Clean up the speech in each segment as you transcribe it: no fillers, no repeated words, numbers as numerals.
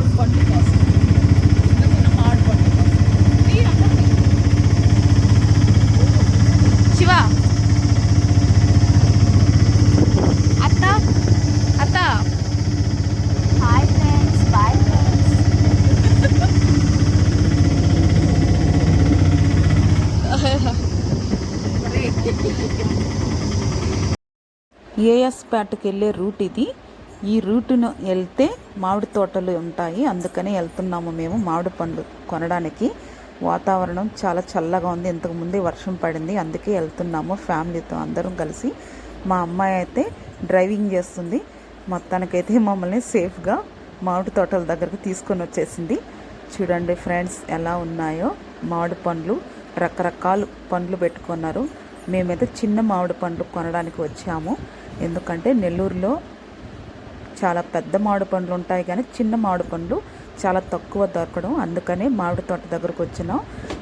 మామిడి పండు కోసం మామిడి పండు కోసం శివ అత్త అత్త హాయ్ ఫ్రెండ్స్ బాయ్ ఏఎస్పేటకి వెళ్ళే రూట్ ఇది. ఈ రూటును వెళ్తే మామిడి తోటలు ఉంటాయి, అందుకని వెళ్తున్నాము మేము మామిడి పండ్లు కొనడానికి. వాతావరణం చాలా చల్లగా ఉంది, ఇంతకు ముందే వర్షం పడింది, అందుకే వెళ్తున్నాము ఫ్యామిలీతో అందరం కలిసి. మా అమ్మాయి అయితే డ్రైవింగ్ చేస్తుంది. మొత్తానికైతే మమ్మల్ని సేఫ్గా మామిడి తోటల దగ్గరకు తీసుకొని వచ్చేసింది. చూడండి ఫ్రెండ్స్ ఎలా ఉన్నాయో మామిడి పండ్లు. రకరకాల పండ్లు పెట్టుకున్నారు. మేమైతే చిన్న మామిడి పండ్లు కొనడానికి వచ్చాము, ఎందుకంటే నెల్లూరులో చాలా పెద్ద మామిడి పండ్లు ఉంటాయి కానీ చిన్న మామిడి పండ్లు చాలా తక్కువ దొరకడం, అందుకని మామిడి తోట దగ్గరకు వచ్చినాం.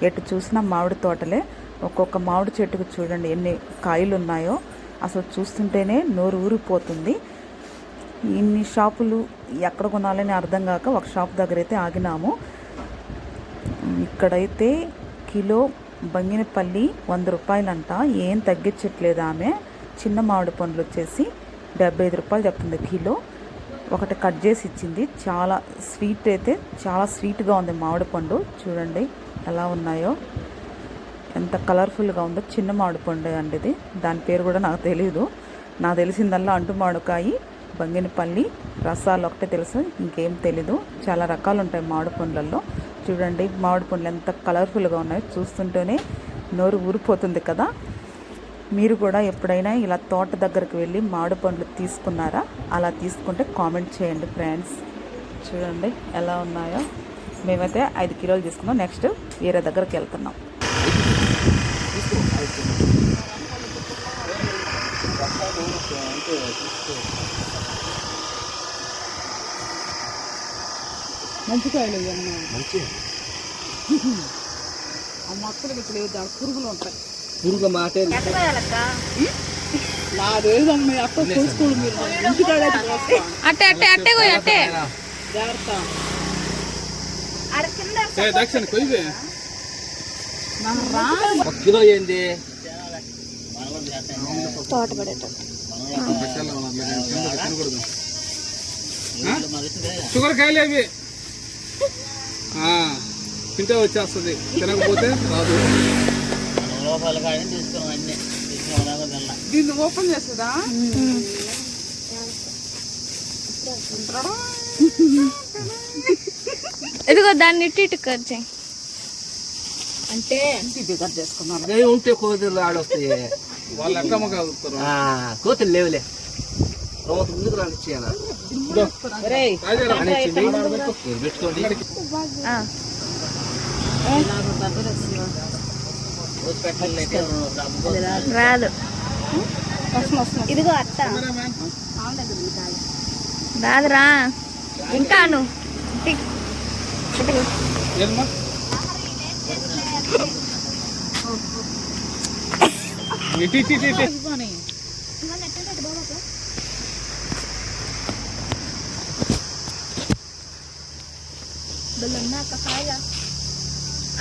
ఎటు చూసినా మామిడి తోటలే. ఒక్కొక్క మామిడి చెట్టుకు చూడండి ఎన్ని కాయలు ఉన్నాయో, అసలు చూస్తుంటేనే నోరు ఊరిపోతుంది. ఇన్ని షాపులు ఎక్కడ కొనాలని అర్థం కాక ఒక షాప్ దగ్గర అయితే ఆగినాము. ఇక్కడైతే కిలో బంగినపల్లి 100 రూపాయలంట, ఏం తగ్గించట్లేదు ఆమె. చిన్న మామిడి పండ్లు వచ్చేసి 75 రూపాయలు చెప్తుంది కిలో. ఒకటి కట్ చేసి ఇచ్చింది. చాలా స్వీట్, అయితే చాలా స్వీట్గా ఉంది మామిడి పండు. చూడండి ఎలా ఉన్నాయో, ఎంత కలర్ఫుల్గా ఉందో. చిన్న మామిడి పండు అండి ఇది, దాని పేరు కూడా నాకు తెలీదు. నాకు తెలిసిందల్లా అంటు మామిడికాయ, బంగినపల్లి, రసాలు ఒకటే తెలుసు, ఇంకేం తెలీదు. చాలా రకాలు ఉంటాయి మామిడి పండ్లలో. చూడండి మామిడి పండ్లు ఎంత కలర్ఫుల్గా ఉన్నాయో, చూస్తుంటేనే నోరు ఊరిపోతుంది కదా. మీరు కూడా ఎప్పుడైనా ఇలా తోట దగ్గరికి వెళ్ళి మామిడి పండ్లు తీసుకున్నారా? అలా తీసుకుంటే కామెంట్ చేయండి ఫ్రెండ్స్. చూడండి ఎలా ఉన్నాయో. మేమైతే 5 కిలోలు తీసుకున్నాం. నెక్స్ట్ వేరే దగ్గరికి వెళ్తున్నాం. మంచి కాయలు మంచి ఆ మొక్కలకి ఇప్పుడు దాని పురుగులు ఉంటాయి. పురుగు మాటే నాదేదమ్మా అట్ట చూసుకోండి మీరు ఇంటికాడ అట్టే అట్టే అట్టే పోయి అట్టే జాగ్రత్త. దక్షిణ కొయ్యి కిలో ఏంది తోట పడేట షుగర్ కాయలు అవి తింటే వచ్చేస్తుంది, తినకపోతే రాదు. దీన్ని ఓపెన్ చేస్తుందా? ఇదిగో దాన్ని ఇటు ఇటు కట్ చేయి. అంటే ఇది కట్ చేసుకున్నాను. ఉంటే కోతులు ఆడొస్తాయి, వాళ్ళు ఎక్కమ్మ కాదుతారు. కోతులు లేవులే. ముందుకు రానిచ్చేయాలి పెట్టుకోండి. రాదు. ఇదిగో అత్త రాదురా ఇంకాను.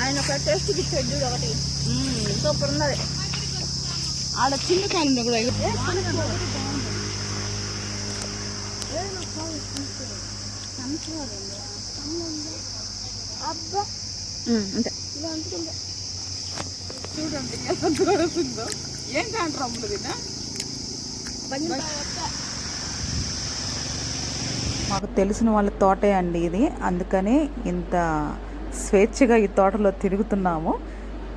ఆయన ఒక టేస్ట్కి ఇచ్చాడు చూడు, ఒకటి సూపర్ ఉన్నది. ఆడ చిన్న కాలంలో కూడా చూడండి ఎంత దొరుకుతుందో. ఏం కాంటారు అమ్ములు తిన్నా. మాకు తెలిసిన వాళ్ళ తోటే అండి ఇది, అందుకని ఇంత స్వేచ్ఛగా ఈ తోటలో తిరుగుతున్నాము.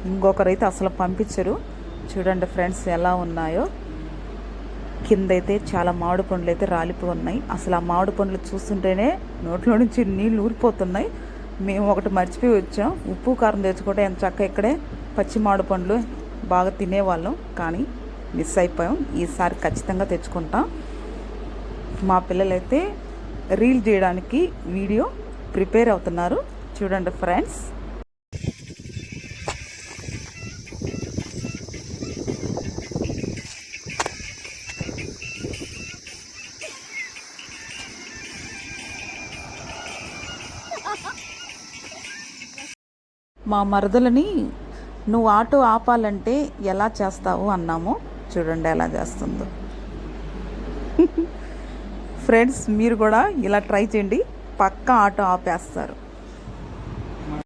ఇంకొకరైతే అసలు పంపించరు. చూడండి ఫ్రెండ్స్ ఎలా ఉన్నాయో. కిందైతే చాలా మామిడి పండ్లు అయితే రాలిపోయి ఉన్నాయి. అసలు ఆ మామిడి పండ్లు చూస్తుంటేనే నోట్లో నుంచి నీళ్ళు ఊరిపోతున్నాయి. మేము ఒకటి మర్చిపోయి వచ్చాం, ఉప్పు కారం తెచ్చుకుంటే ఎంత చక్క ఇక్కడే పచ్చి మామిడి పండ్లు బాగా తినేవాళ్ళం, కానీ మిస్ అయిపోయాం. ఈసారి ఖచ్చితంగా తెచ్చుకుంటాం. మా పిల్లలైతే రీల్ చేయడానికి వీడియో ప్రిపేర్ అవుతున్నారు. చూడండి ఫ్రెండ్స్. మా మరదలని నువ్వు ఆటో ఆపాలంటే ఎలా చేస్తావు అన్నాము. చూడండి ఎలా చేస్తుందో. ఫ్రెండ్స్ మీరు కూడా ఇలా ట్రై చేయండి, పక్కా ఆటో ఆపేస్తారు.